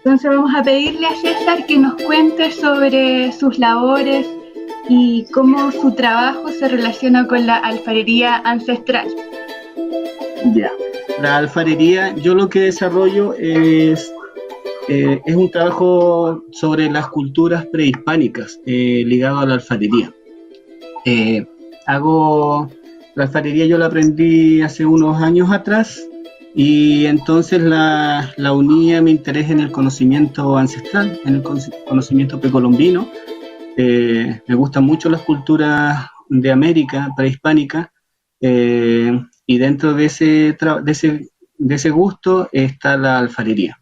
Entonces vamos a pedirle a César que nos cuente sobre sus labores y cómo su trabajo se relaciona con la alfarería ancestral. Ya. La alfarería, yo lo que desarrollo es un trabajo sobre las culturas prehispánicas ligado a la alfarería. Hago la alfarería, yo la aprendí hace unos años atrás y entonces la uní a mi interés en el conocimiento ancestral, en el conocimiento precolombino. Me gustan mucho las culturas de América prehispánica, y dentro de ese gusto está la alfarería,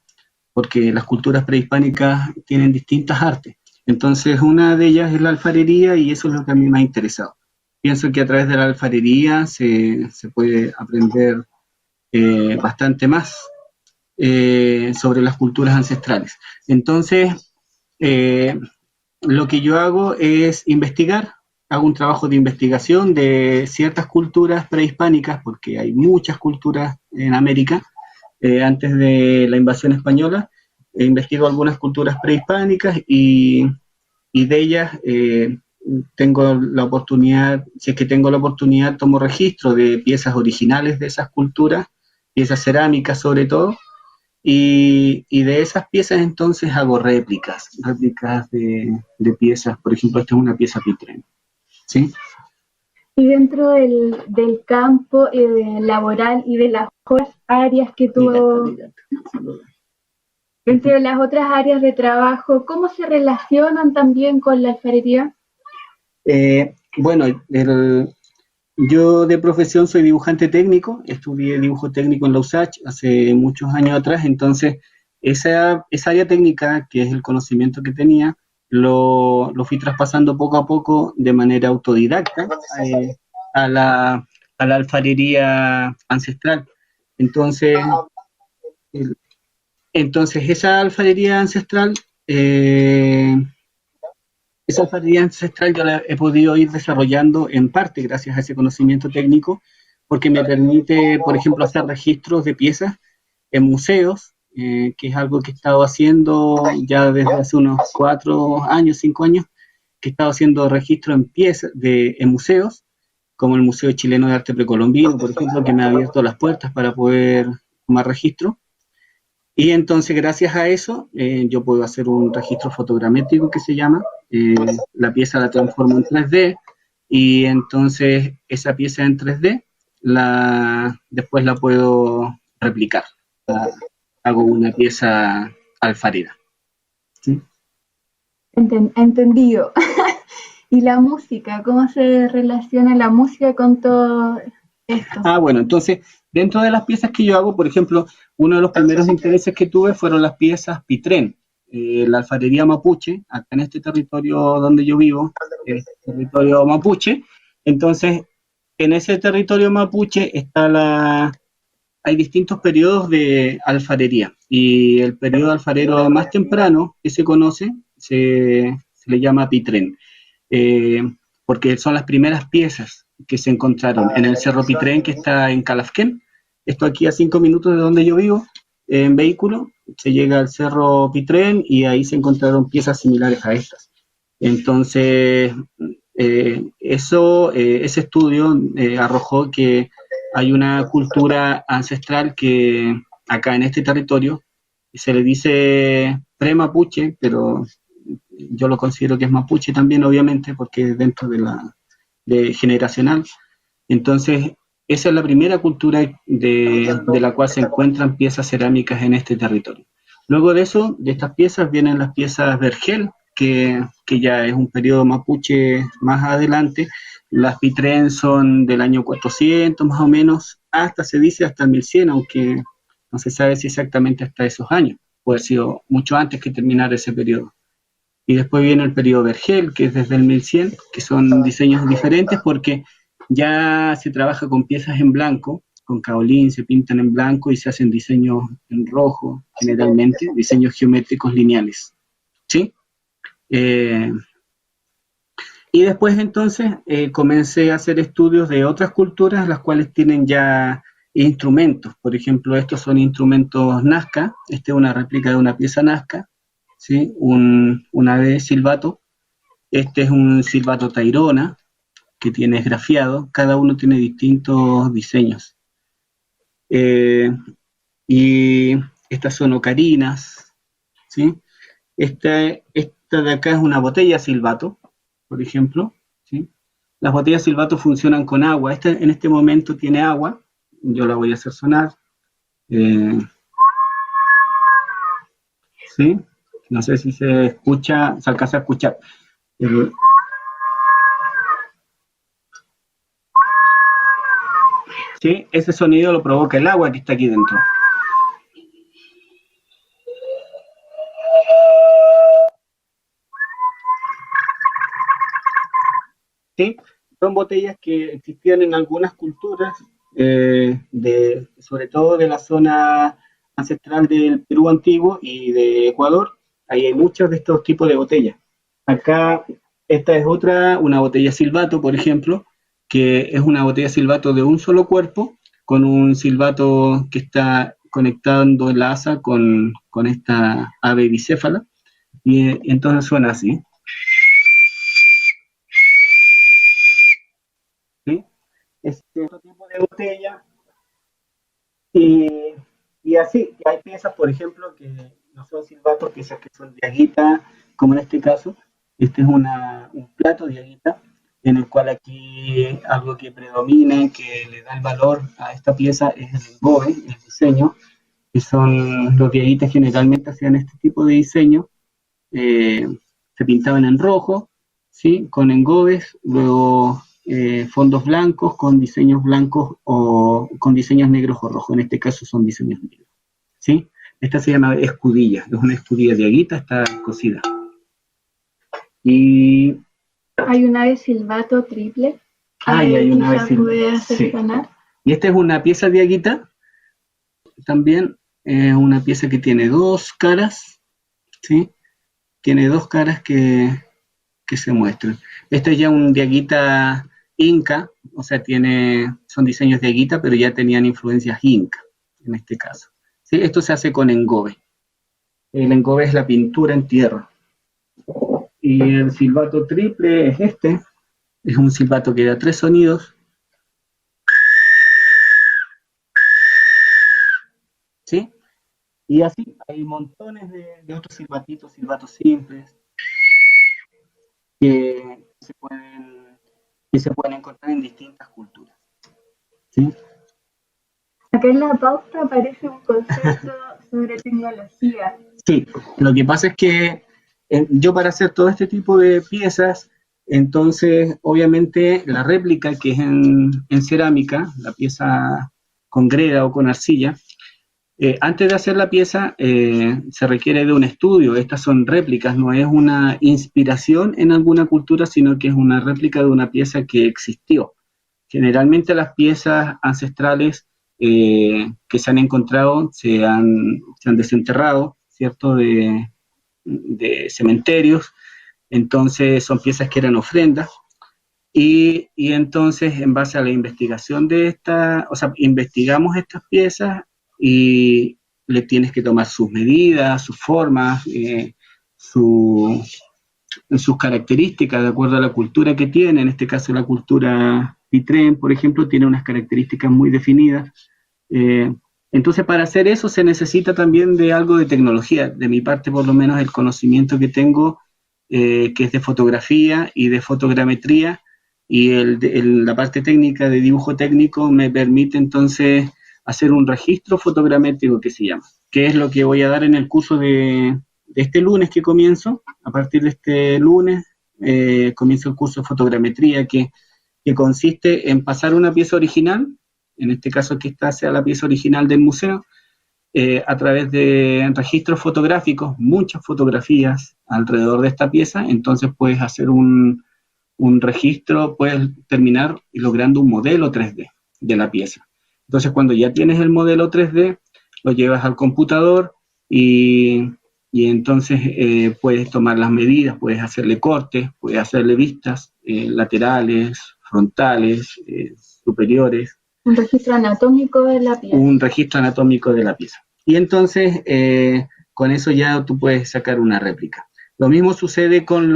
porque las culturas prehispánicas tienen distintas artes. Entonces una de ellas es la alfarería y eso es lo que a mí me ha interesado. Pienso que a través de la alfarería se puede aprender bastante más sobre las culturas ancestrales. Entonces, lo que yo hago es investigar, hago un trabajo de investigación de ciertas culturas prehispánicas, porque hay muchas culturas en América. Antes de la invasión española, investigo algunas culturas prehispánicas y de ellas tengo la oportunidad, si es que tengo la oportunidad, tomo registro de piezas originales de esas culturas, piezas cerámicas sobre todo, y de esas piezas entonces hago réplicas de piezas. Por ejemplo, esta es una pieza Pitrén, ¿sí? Y dentro del campo laboral y de las otras áreas que tú, dentro de las otras áreas de trabajo, ¿cómo se relacionan también con la alfarería? Bueno, yo de profesión soy dibujante técnico, estudié dibujo técnico en la USACH hace muchos años atrás, entonces esa área técnica, que es el conocimiento que tenía, lo fui traspasando poco a poco de manera autodidacta a la alfarería ancestral. Entonces, esa alfarería ancestral, esa alfarería ancestral yo la he podido ir desarrollando en parte gracias a ese conocimiento técnico, porque me permite, por ejemplo, hacer registros de piezas en museos, que es algo que he estado haciendo ya desde hace unos 4 años, 5 años, que he estado haciendo registro en piezas en museos, como el Museo Chileno de Arte Precolombino, por ejemplo, que me ha abierto las puertas para poder tomar registro. Y entonces, gracias a eso, yo puedo hacer un registro fotogramétrico que se llama, la pieza la transformo en 3D, y entonces esa pieza en 3D después la puedo replicar. Hago una pieza alfarera. ¿Sí? Entendido. ¿Y la música? ¿Cómo se relaciona la música con todo esto? Bueno, entonces, dentro de las piezas que yo hago, por ejemplo, uno de los primeros intereses que tuve fueron las piezas Pitrén, la alfarería mapuche, acá en este territorio donde yo vivo, es territorio mapuche. Entonces, en ese territorio mapuche hay distintos periodos de alfarería, y el periodo alfarero más temprano que se conoce se le llama Pitrén, porque son las primeras piezas que se encontraron en el Cerro Pitrén, que está en Calafquén. Esto aquí a 5 minutos de donde yo vivo, en vehículo, se llega al Cerro Pitrén y ahí se encontraron piezas similares a estas. Entonces, ese estudio arrojó que hay una cultura ancestral que acá en este territorio se le dice pre-mapuche, pero yo lo considero que es mapuche también, obviamente, porque es dentro de generacional. Entonces, esa es la primera cultura de la cual se encuentran piezas cerámicas en este territorio. Luego de eso, de estas piezas, vienen las piezas vergel, que ya es un periodo mapuche más adelante. Las Pitrén son del año 400 más o menos, se dice hasta 1100, aunque no se sabe si exactamente hasta esos años. Puede haber sido mucho antes que terminar ese periodo. Y después viene el periodo vergel, que es desde el 1100, que son diseños diferentes porque ya se trabaja con piezas en blanco, con caolín, se pintan en blanco y se hacen diseños en rojo, generalmente, diseños geométricos lineales. ¿Sí? Y después entonces comencé a hacer estudios de otras culturas, las cuales tienen ya instrumentos. Por ejemplo, estos son instrumentos Nazca. Esta es una réplica de una pieza Nazca, ¿sí? Un ave silbato. Este es un silbato Tairona, que tiene esgrafiado. Cada uno tiene distintos diseños. Y estas son ocarinas, ¿sí? Esta de acá es una botella silbato, por ejemplo, ¿sí? Las botellas silbato funcionan con agua. Esta en este momento tiene agua. Yo la voy a hacer sonar. ¿Sí? No sé si se escucha, se alcanza a escuchar. ¿Sí? Ese sonido lo provoca el agua que está aquí dentro. ¿Sí? Son botellas que existían en algunas culturas, sobre todo de la zona ancestral del Perú antiguo y de Ecuador. Ahí hay muchos de estos tipos de botellas. Acá, esta es otra, una botella silbato, por ejemplo, que es una botella silbato de un solo cuerpo, con un silbato que está conectando el asa con esta ave bicéfala, y entonces suena así. ¿Sí? Este otro tipo de botella, y así, hay piezas, por ejemplo, que no son silbatos, piezas que son de aguita, como en este caso. Este es un plato de aguita, en el cual aquí algo que predomina, que le da el valor a esta pieza, es el engobe, el diseño, que son los de aguita generalmente hacían este tipo de diseño, se pintaban en rojo, ¿sí? Con engobes, luego fondos blancos con diseños blancos o con diseños negros o rojos. En este caso son diseños negros, ¿sí? Esta se llama escudilla, es una escudilla de aguita, está cocida. Y hay un ave silbato triple. Hay una ave silbato. Sí. Y esta es una pieza de aguita, también una pieza que tiene dos caras, ¿sí? Tiene dos caras que se muestran. Este es ya un de aguita inca, o sea, son diseños de aguita, pero ya tenían influencias inca, en este caso. ¿Sí? Esto se hace con engobe. El engobe es la pintura en tierra. Y el silbato triple es este. Es un silbato que da 3 sonidos. ¿Sí? Y así hay montones de otros silbatitos, silbatos simples, que se pueden encontrar en distintas culturas. ¿Sí? Acá en la pauta aparece un concepto sobre tecnología. Sí, lo que pasa es que yo para hacer todo este tipo de piezas, entonces obviamente la réplica que es en cerámica, la pieza con greda o con arcilla, antes de hacer la pieza se requiere de un estudio. Estas son réplicas, no es una inspiración en alguna cultura, sino que es una réplica de una pieza que existió. Generalmente las piezas ancestrales que se han encontrado se han desenterrado, ¿cierto?, de cementerios, entonces son piezas que eran ofrendas, y entonces en base a la investigación investigamos estas piezas y le tienes que tomar sus medidas, sus formas, sus características de acuerdo a la cultura que tiene. En este caso la cultura Pitrén, por ejemplo, tiene unas características muy definidas. Entonces para hacer eso se necesita también de algo de tecnología. De mi parte, por lo menos, el conocimiento que tengo, que es de fotografía y de fotogrametría, y la parte técnica de dibujo técnico me permite entonces hacer un registro fotogramétrico que se llama, que es lo que voy a dar en el curso de este lunes que comienzo. A partir de este lunes comienzo el curso de fotogrametría, que consiste en pasar una pieza original, en este caso que esta sea la pieza original del museo, a través de registros fotográficos, muchas fotografías alrededor de esta pieza. Entonces puedes hacer un registro, puedes terminar logrando un modelo 3D de la pieza. Entonces cuando ya tienes el modelo 3D, lo llevas al computador y entonces puedes tomar las medidas, puedes hacerle cortes, puedes hacerle vistas laterales, frontales, superiores, Un registro anatómico de la pieza. Un registro anatómico de la pieza. Y entonces, con eso ya tú puedes sacar una réplica. Lo mismo sucede con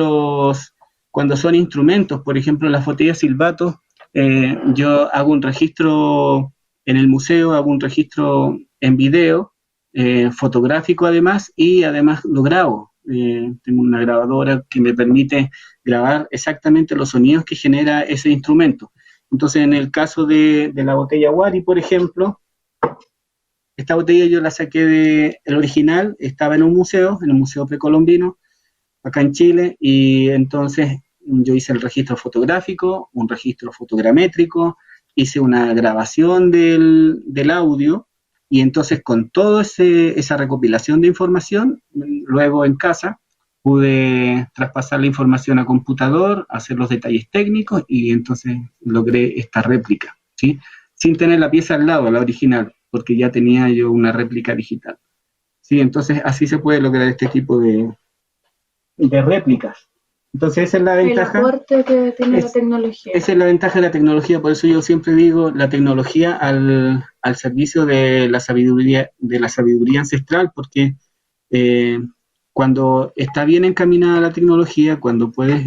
cuando son instrumentos, por ejemplo, las botellas silbato, yo hago un registro en el museo, hago un registro en video, fotográfico además, y además lo grabo. Tengo una grabadora que me permite grabar exactamente los sonidos que genera ese instrumento. Entonces, en el caso de la botella Wari, por ejemplo, esta botella yo la saqué el original, estaba en un museo precolombino, acá en Chile, y entonces yo hice el registro fotográfico, un registro fotogramétrico, hice una grabación del audio, y entonces con toda esa recopilación de información, luego en casa, pude traspasar la información a computador, hacer los detalles técnicos, y entonces logré esta réplica, ¿sí? Sin tener la pieza al lado, la original, porque ya tenía yo una réplica digital. Sí, entonces así se puede lograr este tipo de réplicas. Entonces esa es la ventaja. El aporte que tiene la tecnología. Esa es la ventaja de la tecnología, por eso yo siempre digo la tecnología al servicio de la sabiduría ancestral, porque cuando está bien encaminada la tecnología, cuando puedes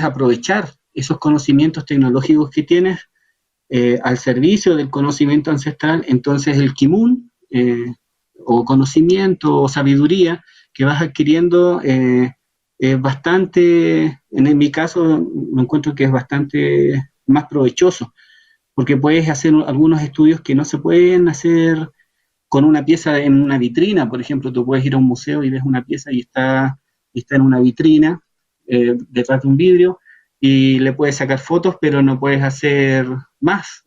aprovechar esos conocimientos tecnológicos que tienes al servicio del conocimiento ancestral, entonces el kimun, o conocimiento o sabiduría que vas adquiriendo es bastante, en mi caso me encuentro que es bastante más provechoso, porque puedes hacer algunos estudios que no se pueden hacer con una pieza en una vitrina. Por ejemplo, tú puedes ir a un museo y ves una pieza y está en una vitrina detrás de un vidrio, y le puedes sacar fotos, pero no puedes hacer más.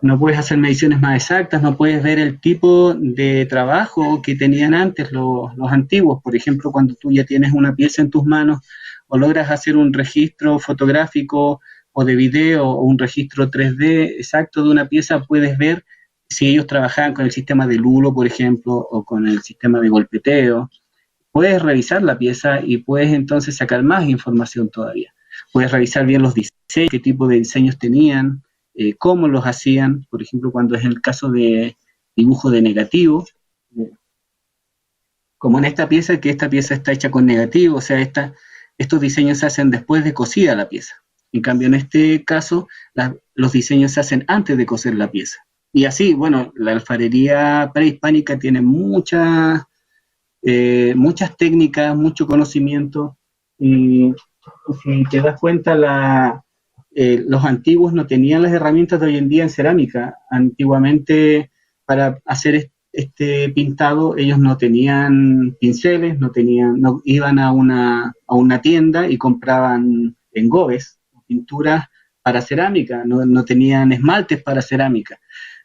No puedes hacer mediciones más exactas, no puedes ver el tipo de trabajo que tenían antes los antiguos. Por ejemplo, cuando tú ya tienes una pieza en tus manos o logras hacer un registro fotográfico o de video o un registro 3D exacto de una pieza, puedes ver si ellos trabajaban con el sistema de lulo, por ejemplo, o con el sistema de golpeteo. Puedes revisar la pieza y puedes entonces sacar más información todavía. Puedes revisar bien los diseños, qué tipo de diseños tenían, cómo los hacían, por ejemplo, cuando es el caso de dibujo de negativo, como en esta pieza, que esta pieza está hecha con negativo, o sea, estos diseños se hacen después de cosida la pieza. En cambio, en este caso, los diseños se hacen antes de coser la pieza. Y así, bueno, la alfarería prehispánica tiene muchas técnicas, mucho conocimiento, y si te das cuenta, los antiguos no tenían las herramientas de hoy en día en cerámica. Antiguamente, para hacer este pintado, ellos no tenían pinceles, no iban a una tienda y compraban engobes, pinturas para cerámica, no tenían esmaltes para cerámica,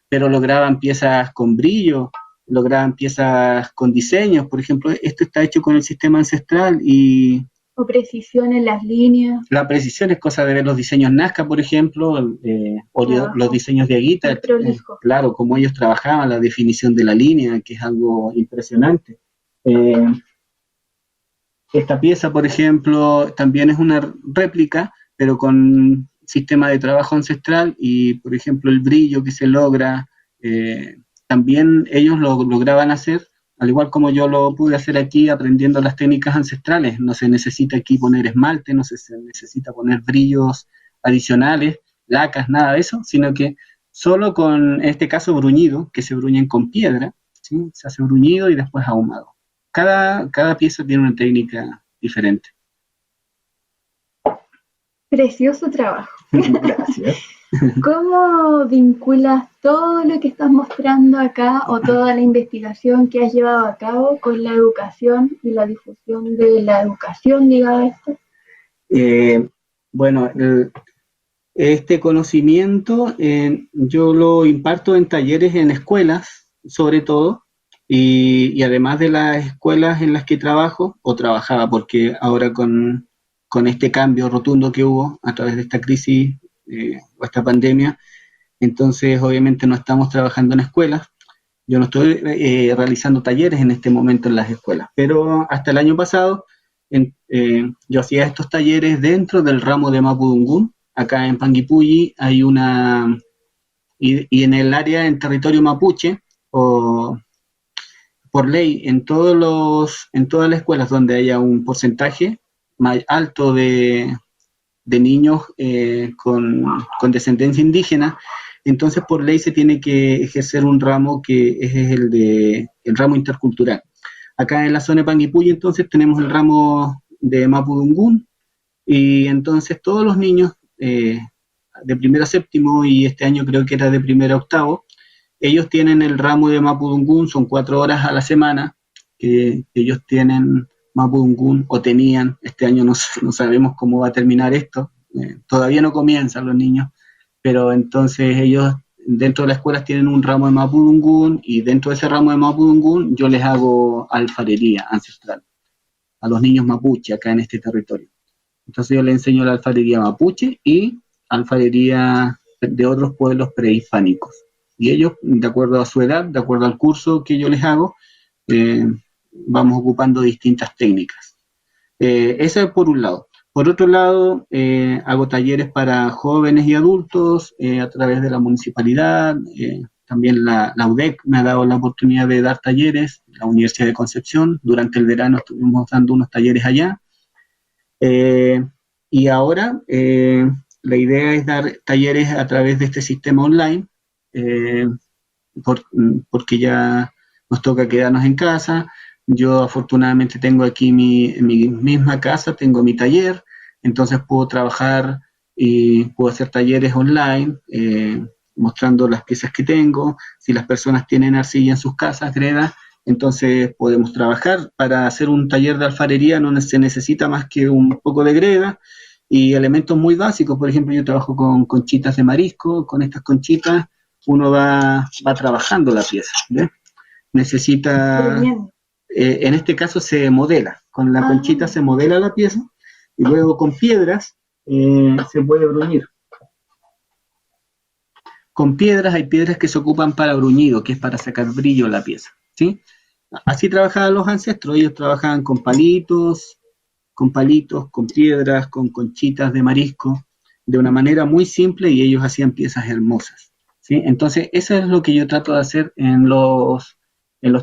pero lograban piezas con brillo, lograban piezas con diseños. Por ejemplo, esto está hecho con el sistema ancestral y... O precisión en las líneas. La precisión es cosa de ver los diseños Nazca, por ejemplo, o los diseños de Aguita. Claro, cómo ellos trabajaban, la definición de la línea, que es algo impresionante. Esta pieza, por ejemplo, también es una réplica, pero con sistema de trabajo ancestral, y, por ejemplo, el brillo que se logra, también ellos lo lograban hacer, al igual como yo lo pude hacer aquí aprendiendo las técnicas ancestrales. No se necesita aquí poner esmalte, no se necesita poner brillos adicionales, lacas, nada de eso, sino que solo con, en este caso, bruñido, que se bruñen con piedra, ¿sí? Se hace bruñido y después ahumado. Cada pieza tiene una técnica diferente. Precioso trabajo. Gracias. ¿Cómo vinculas todo lo que estás mostrando acá o toda la investigación que has llevado a cabo con la educación y la difusión de la educación, diga esto? Bueno, este conocimiento yo lo imparto en talleres en escuelas, sobre todo, y además de las escuelas en las que trabajo, o trabajaba, porque ahora con este cambio rotundo que hubo a través de esta crisis o esta pandemia, entonces obviamente no estamos trabajando en escuelas. Yo no estoy realizando talleres en este momento en las escuelas, pero hasta el año pasado yo hacía estos talleres dentro del ramo de Mapudungún, acá en Panguipulli hay una, y en el área, en territorio mapuche, o por ley, en todas las escuelas donde haya un porcentaje más alto de niños con descendencia indígena, entonces por ley se tiene que ejercer un ramo que es el ramo intercultural. Acá en la zona de Panguipulli entonces tenemos el ramo de Mapudungún, y entonces todos los niños de primero a séptimo, y este año creo que era de primero a octavo, ellos tienen el ramo de Mapudungún, son 4 horas a la semana que ellos tienen Mapudungún, o tenían. Este año no sabemos cómo va a terminar esto, todavía no comienzan los niños, pero entonces ellos dentro de las escuelas tienen un ramo de Mapudungún, y dentro de ese ramo de Mapudungún yo les hago alfarería ancestral a los niños mapuche acá en este territorio. Entonces yo les enseño la alfarería mapuche y alfarería de otros pueblos prehispánicos. Y ellos, de acuerdo a su edad, de acuerdo al curso que yo les hago, vamos ocupando distintas técnicas. Eso es por un lado. Por otro lado, hago talleres para jóvenes y adultos a través de la municipalidad. También la UDEC me ha dado la oportunidad de dar talleres, la Universidad de Concepción. Durante el verano estuvimos dando unos talleres allá. Y ahora la idea es dar talleres a través de este sistema online, porque ya nos toca quedarnos en casa. Yo afortunadamente tengo aquí en mi misma casa, tengo mi taller, entonces puedo trabajar y puedo hacer talleres online, mostrando las piezas que tengo. Si las personas tienen arcilla en sus casas, greda, entonces podemos trabajar. Para hacer un taller de alfarería no se necesita más que un poco de greda y elementos muy básicos. Por ejemplo, yo trabajo con conchitas de marisco. Con estas conchitas uno va trabajando la pieza, ¿ves? Necesita, en este caso se modela, con la conchita se modela la pieza, y luego con piedras se puede bruñir. Con piedras, hay piedras que se ocupan para bruñido, que es para sacar brillo a la pieza, ¿sí? Así trabajaban los ancestros. Ellos trabajaban con palitos, con piedras, con conchitas de marisco, de una manera muy simple, y ellos hacían piezas hermosas, ¿sí? Entonces, eso es lo que yo trato de hacer en los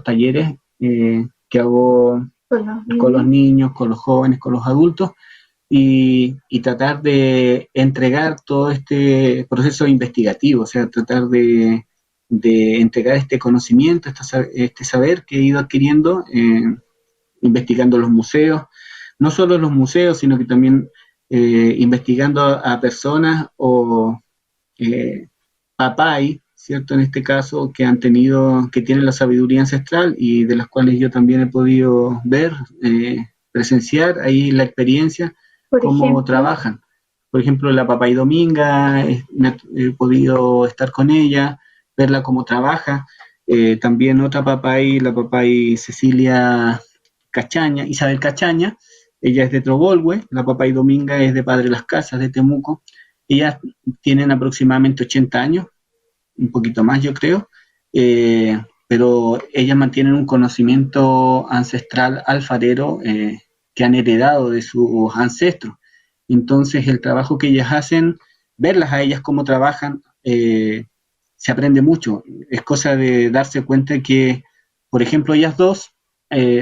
talleres que hago con los niños, con los jóvenes, con los adultos, y tratar de entregar todo este proceso investigativo, o sea, tratar de entregar este conocimiento, este saber que he ido adquiriendo investigando los museos, no solo en los museos, sino que también investigando a personas o papay, ¿cierto? En este caso, que tienen la sabiduría ancestral y de las cuales yo también he podido ver, presenciar ahí la experiencia, cómo trabajan. Por ejemplo, la Papay Dominga, he podido estar con ella, verla cómo trabaja. También otra papay, la Papay Cecilia Cachaña, Isabel Cachaña, ella es de Trobolhue. La Papay Dominga es de Padre Las Casas, de Temuco. Ellas tienen aproximadamente 80 años, un poquito más yo creo, pero ellas mantienen un conocimiento ancestral alfarero que han heredado de sus ancestros. Entonces el trabajo que ellas hacen, verlas a ellas cómo trabajan, se aprende mucho. Es cosa de darse cuenta que, por ejemplo, ellas dos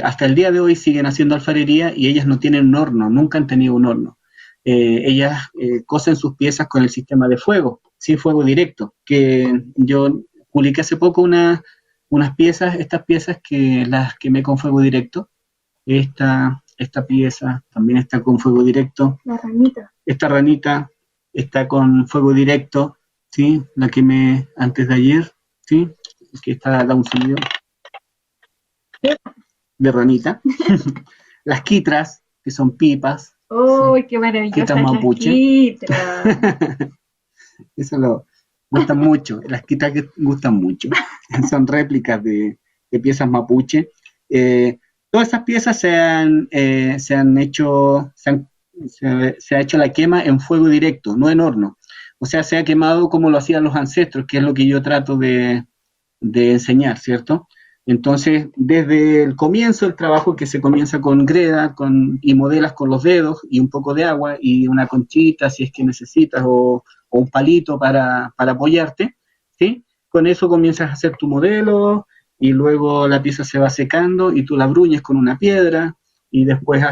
hasta el día de hoy siguen haciendo alfarería, y ellas no tienen un horno, nunca han tenido un horno. Ellas cosen sus piezas con el sistema de fuego, sí, fuego directo, que yo publiqué hace poco unas piezas, estas piezas que las quemé con fuego directo. Esta pieza también está con fuego directo. La ranita. Esta ranita está con fuego directo, ¿sí? La quemé antes de ayer, ¿sí? Que da un sonido de ranita. Las quitras, que son pipas. ¡Uy, sí, qué maravillosa! Quitras mapuche. Quitras. Eso lo gustan mucho. Las quitras que gustan mucho. Son réplicas de piezas mapuche. Todas esas piezas se ha hecho la quema en fuego directo, no en horno. O sea, se ha quemado como lo hacían los ancestros, que es lo que yo trato de enseñar, ¿cierto? Entonces, desde el comienzo, el trabajo que se comienza con greda y modelas con los dedos y un poco de agua y una conchita si es que necesitas o un palito para apoyarte, ¿sí? Con eso comienzas a hacer tu modelo y luego la pieza se va secando y tú la bruñes con una piedra y después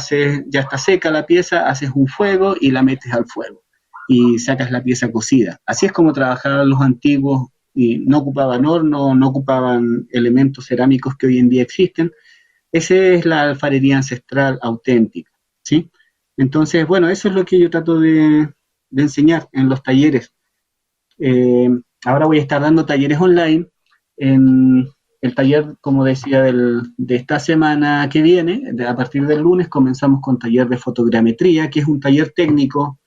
ya está seca la pieza, haces un fuego y la metes al fuego y sacas la pieza cocida. Así es como trabajaban los antiguos y no ocupaban horno, no ocupaban elementos cerámicos que hoy en día existen. Esa es la alfarería ancestral auténtica, ¿sí? Entonces, bueno, eso es lo que yo trato de enseñar en los talleres. Eh, Ahora voy a estar dando talleres online. En el taller, como decía, de esta semana que viene, a partir del lunes, comenzamos con taller de fotogrametría, que es un taller técnico.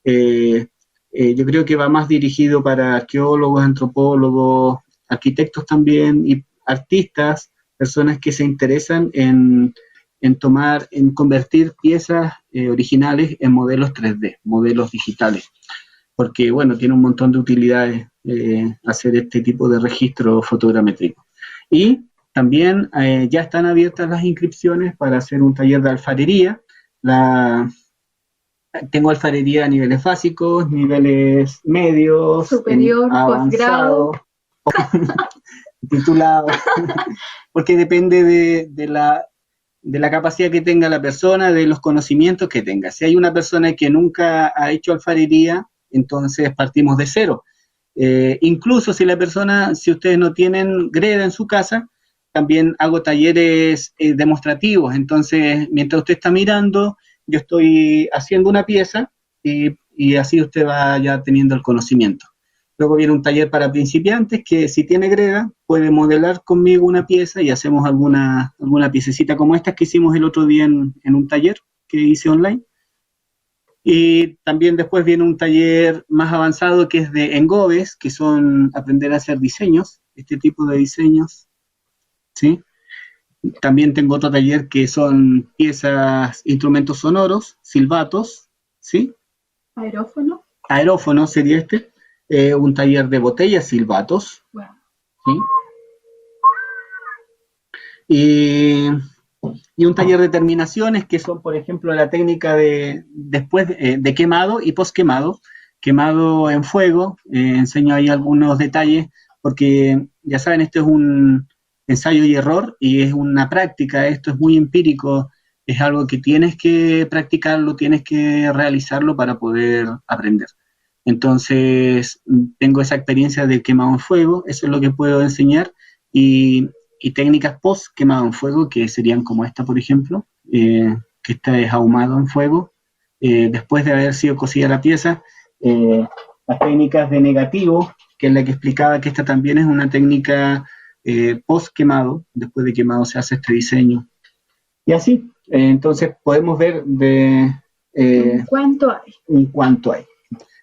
eh, yo creo que va más dirigido para arqueólogos, antropólogos, arquitectos también, y artistas, personas que se interesan en convertir piezas originales en modelos 3D, modelos digitales, porque, bueno, tiene un montón de utilidades hacer este tipo de registro fotogramétrico. Y también ya están abiertas las inscripciones para hacer un taller de alfarería. Tengo alfarería a niveles básicos, niveles medios, superior, posgrado, titulado, porque depende de la capacidad que tenga la persona, de los conocimientos que tenga. Si hay una persona que nunca ha hecho alfarería, entonces partimos de cero. Incluso si ustedes no tienen greda en su casa, también hago talleres demostrativos. Entonces, mientras usted está mirando, yo estoy haciendo una pieza y así usted va ya teniendo el conocimiento. Luego viene un taller para principiantes que si tiene greda puede modelar conmigo una pieza y hacemos alguna piececita como esta que hicimos el otro día en un taller que hice online. Y también después viene un taller más avanzado que es de engobes, que son aprender a hacer diseños, este tipo de diseños, ¿sí? También tengo otro taller que son piezas, instrumentos sonoros, silbatos, ¿sí? aerófono. Aerófono sería un taller de botellas, silbatos, Wow. ¿sí? Y un taller de terminaciones que son, por ejemplo, la técnica después de quemado y post quemado, quemado en fuego. Enseño ahí algunos detalles porque ya saben, esto es un ensayo y error y es una práctica, esto es muy empírico, es algo que tienes que practicarlo, tienes que realizarlo para poder aprender. Entonces, tengo esa experiencia del quemado en fuego, eso es lo que puedo enseñar, y técnicas post quemado en fuego, que serían como esta, por ejemplo, que esta es ahumado en fuego, después de haber sido cocida la pieza. Las técnicas de negativo, que es la que explicaba, que esta también es una técnica post quemado, después de quemado se hace este diseño. Y así, entonces podemos ver ¿En cuánto hay? en cuánto hay.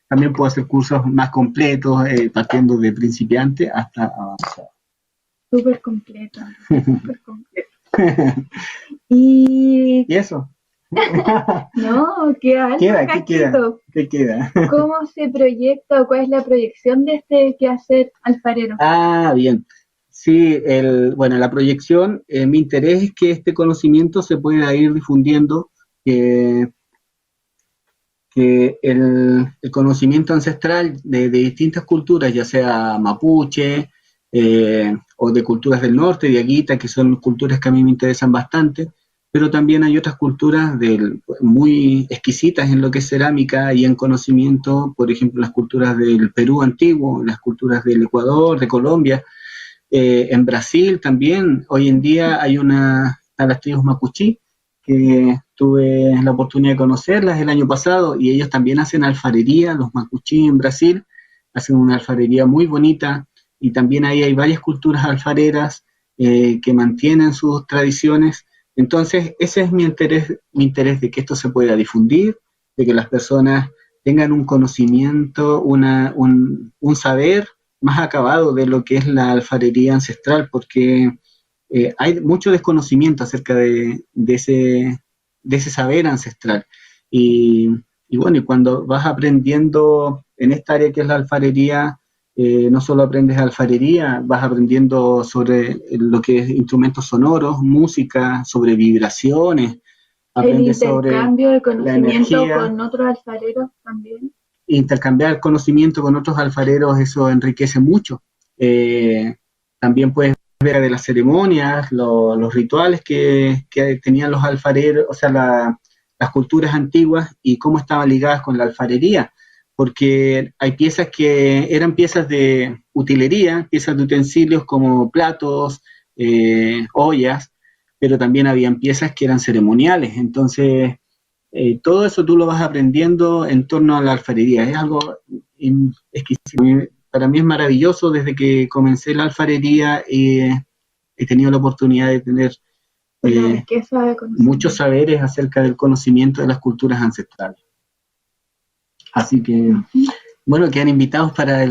También puedo hacer cursos más completos, partiendo de principiante hasta avanzado. Súper completo, súper completo. Y eso. no, queda algo ¿Qué queda? ¿Cómo se proyecta o cuál es la proyección de este quehacer alfarero? Ah, bien. Sí, bueno, la proyección, mi interés es que este conocimiento se pueda ir difundiendo, que el conocimiento ancestral de distintas culturas, ya sea mapuche o de culturas del norte, de Aguita, que son culturas que a mí me interesan bastante, pero también hay otras culturas muy exquisitas en lo que es cerámica y en conocimiento, por ejemplo, las culturas del Perú antiguo, las culturas del Ecuador, de Colombia, en Brasil también. Hoy en día están las tribus mapuche, que tuve la oportunidad de conocerlas el año pasado, y ellos también hacen alfarería, los mapuche en Brasil, hacen una alfarería muy bonita, y también ahí hay varias culturas alfareras que mantienen sus tradiciones. Entonces, ese es mi interés de que esto se pueda difundir, de que las personas tengan un conocimiento, un saber más acabado de lo que es la alfarería ancestral, porque hay mucho desconocimiento acerca de ese saber ancestral. Y bueno, y cuando vas aprendiendo en esta área que es la alfarería, No solo aprendes alfarería, vas aprendiendo sobre lo que es instrumentos sonoros, música, sobre vibraciones, El aprendes sobre intercambio de la conocimiento energía, con otros alfareros también. intercambiar conocimiento con otros alfareros, eso enriquece mucho. También puedes ver de las ceremonias, los rituales que tenían los alfareros, o sea, las culturas antiguas y cómo estaban ligadas con la alfarería, porque hay piezas que eran piezas de utilería, piezas de utensilios como platos, ollas, pero también habían piezas que eran ceremoniales, entonces todo eso tú lo vas aprendiendo en torno a la alfarería. Es algo exquisito. Para mí es maravilloso desde que comencé la alfarería. He tenido la oportunidad de tener Una eh, riqueza de muchos conocimiento. saberes acerca del conocimiento de las culturas ancestrales. Así que, bueno, quedan invitados para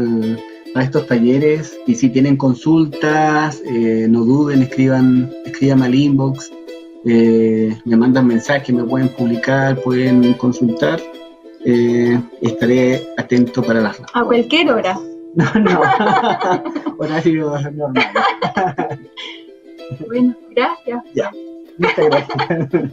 estos talleres y si tienen consultas, no duden, escriban al inbox. Me mandan mensajes, me pueden publicar, pueden consultar. Estaré atento para las A cualquier hora. No, horario normal. Bueno, gracias. Ya, muchas gracias.